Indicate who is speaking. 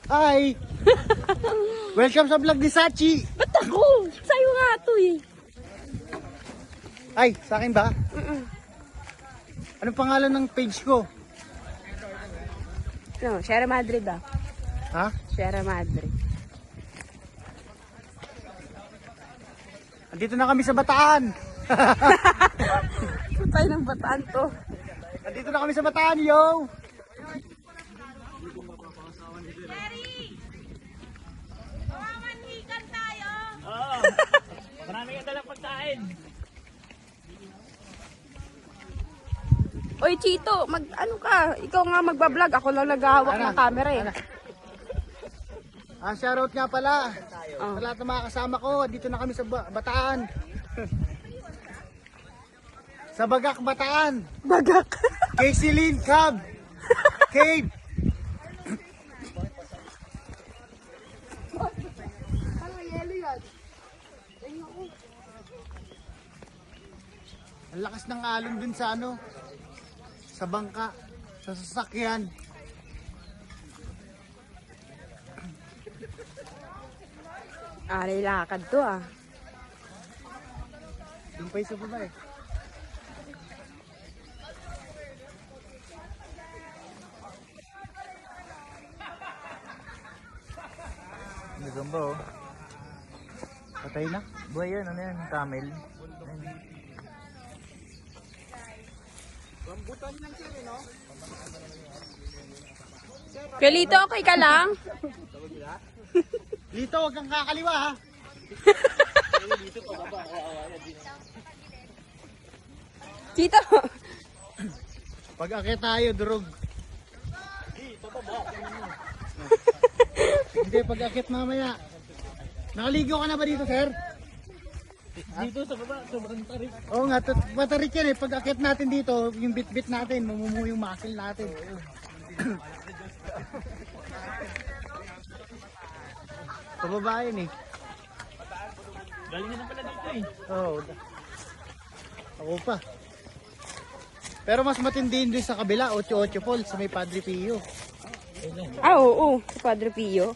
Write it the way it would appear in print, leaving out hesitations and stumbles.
Speaker 1: Hi! Welcome sa vlog ni Sachi!
Speaker 2: Ba't ako? Sa'yo nga to eh.
Speaker 1: Ay, sa akin ba? Anong pangalan ng page ko?
Speaker 2: No, Sierra Madre ba?
Speaker 1: Ha?
Speaker 2: Sierra Madre.
Speaker 1: Andito na kami sa Bataan!
Speaker 2: Patay ng bataan to.
Speaker 1: Andito na kami sa Bataan, yo!
Speaker 3: Mamanhikan tayo.
Speaker 4: Oo. Marami ka dalang pagkain.
Speaker 2: Oy, Chito, ano ka? Ikaw nga magbablog. Ako lang naghahawak ng camera eh.
Speaker 1: Shoutout nga pala
Speaker 2: Oh.
Speaker 1: sa lahat ng mga kasama ko. Dito na kami sa Bataan. Sa Bagak, Bataan.
Speaker 2: Bagak.
Speaker 1: Casey Lynn Cab. Cave. Ang lakas ng alon dun sa sa bangka, sa sasakyan.
Speaker 2: Aray lakad to ah.
Speaker 1: Yung pa isa pa ba eh.
Speaker 4: Nagamba oh.
Speaker 1: Patay na.
Speaker 4: Buhay yan, ano yan? Camel.
Speaker 2: Kalito, okay ka lang?
Speaker 1: Lito, wag kang kakaliwa ha.
Speaker 2: Chito.
Speaker 1: Pag akit tayo, durog. Hindi, pag akit mamaya. Nakaligo ka na ba dito, sir?
Speaker 4: Dito sa baba, sobrang tarik.
Speaker 1: Oo nga, matarik yan eh. Pag akit natin dito, yung bit-bit natin, mamumuo yung muscle natin. Pababa yun eh.
Speaker 4: Galing na pala dito eh.
Speaker 1: Oo. Ako pa. Pero mas matindi din sa kabila, 8-8 falls sa may Padre Pio.
Speaker 2: Ah, oo. Si Padre Pio.